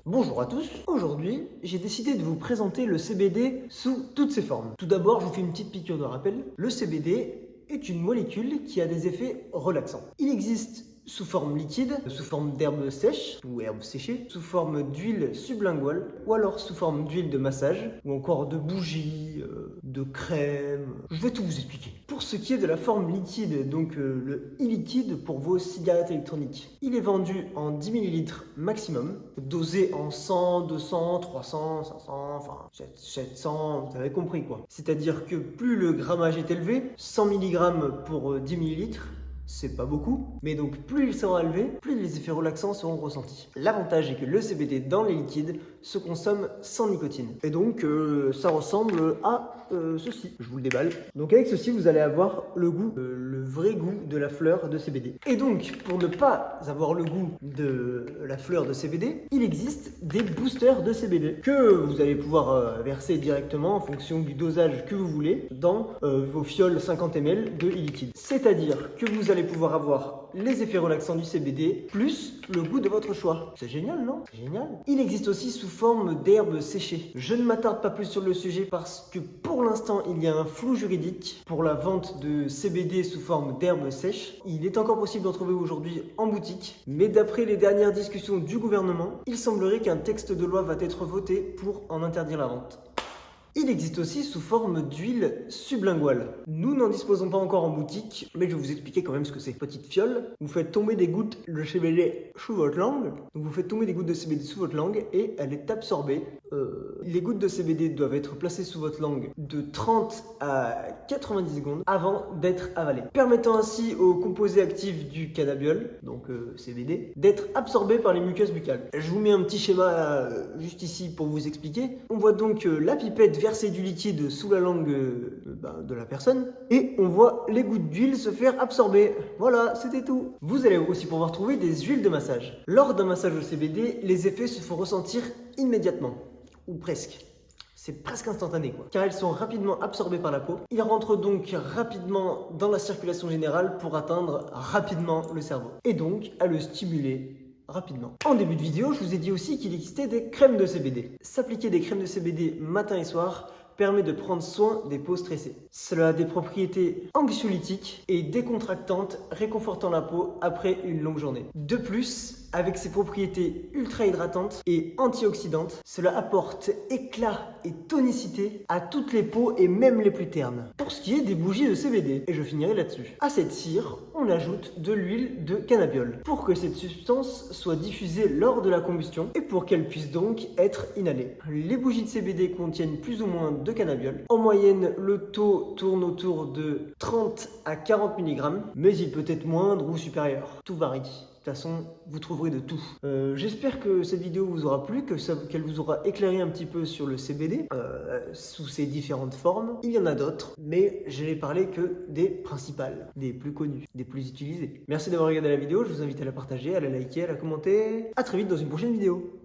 Bonjour à tous, aujourd'hui j'ai décidé de vous présenter le CBD sous toutes ses formes. Tout d'abord je vous fais une petite piqûre de rappel, le CBD est une molécule qui a des effets relaxants. Il existe sous forme liquide, sous forme d'herbe sèche ou herbe séchée, sous forme d'huile sublinguale ou alors sous forme d'huile de massage ou encore de bougies, de crème. Je vais tout vous expliquer. Pour ce qui est de la forme liquide, donc le e-liquide pour vos cigarettes électroniques, il est vendu en 10 ml maximum, dosé en 100, 200, 300, 500, enfin 700, vous avez compris quoi. C'est-à-dire que plus le grammage est élevé, 100 mg pour 10 ml, c'est pas beaucoup, mais donc plus il sera élevé, plus les effets relaxants seront ressentis. L'avantage est que le CBD dans les liquides se consomme sans nicotine. Et donc ça ressemble à ceci. Je vous le déballe. Donc avec ceci, vous allez avoir le goût, le vrai goût de la fleur de CBD. Et donc, pour ne pas avoir le goût de la fleur de CBD, il existe des boosters de CBD que vous allez pouvoir verser directement en fonction du dosage que vous voulez dans vos fioles 50 ml de e-liquide. C'est-à-dire que vous allez pouvoir avoir les effets relaxants du CBD plus le goût de votre choix. C'est génial, non? C'est génial. Il existe aussi sous forme d'herbe séchée. Je ne m'attarde pas plus sur le sujet parce que pour l'instant, il y a un flou juridique pour la vente de CBD sous forme d'herbe sèche. Il est encore possible d'en trouver aujourd'hui en boutique, mais d'après les dernières discussions du gouvernement, il semblerait qu'un texte de loi va être voté pour en interdire la vente. Il existe aussi sous forme d'huile sublinguale. Nous n'en disposons pas encore en boutique, mais je vais vous expliquer quand même ce que c'est. Petite fiole, vous faites tomber des gouttes de CBD sous votre langue. Donc vous faites tomber des gouttes de CBD sous votre langue et elle est absorbée. Les gouttes de CBD doivent être placées sous votre langue de 30 à 90 secondes avant d'être avalées, permettant ainsi aux composés actifs du cannabiol, donc CBD, d'être absorbés par les muqueuses buccales. Je vous mets un petit schéma juste ici pour vous expliquer. On voit donc la pipette verser du liquide sous la langue de la personne et on voit les gouttes d'huile se faire absorber. Voilà, c'était tout. Vous allez aussi pouvoir trouver des huiles de massage. Lors d'un massage au CBD, les effets se font ressentir immédiatement, ou presque. C'est presque instantané quoi, car elles sont rapidement absorbées par la peau. Ils rentrent donc rapidement dans la circulation générale pour atteindre rapidement le cerveau et donc à le stimuler rapidement. En début de vidéo, je vous ai dit aussi qu'il existait des crèmes de CBD. S'appliquer des crèmes de CBD matin et soir permet de prendre soin des peaux stressées. Cela a des propriétés anxiolytiques et décontractantes, réconfortant la peau après une longue journée. De plus, avec ses propriétés ultra hydratantes et antioxydantes, cela apporte éclat et tonicité à toutes les peaux et même les plus ternes. Pour ce qui est des bougies de CBD, et je finirai là-dessus. À cette cire, on ajoute de l'huile de cannabiol pour que cette substance soit diffusée lors de la combustion et pour qu'elle puisse donc être inhalée. Les bougies de CBD contiennent plus ou moins de cannabiol. En moyenne, le taux tourne autour de 30 à 40 mg, mais il peut être moindre ou supérieur. Tout varie. De toute façon, vous trouverez de tout. J'espère que cette vidéo vous aura plu, qu'elle vous aura éclairé un petit peu sur le CBD, sous ses différentes formes. Il y en a d'autres, mais je n'ai parlé que des principales, des plus connues, des plus utilisées. Merci d'avoir regardé la vidéo, je vous invite à la partager, à la liker, à la commenter. A très vite dans une prochaine vidéo.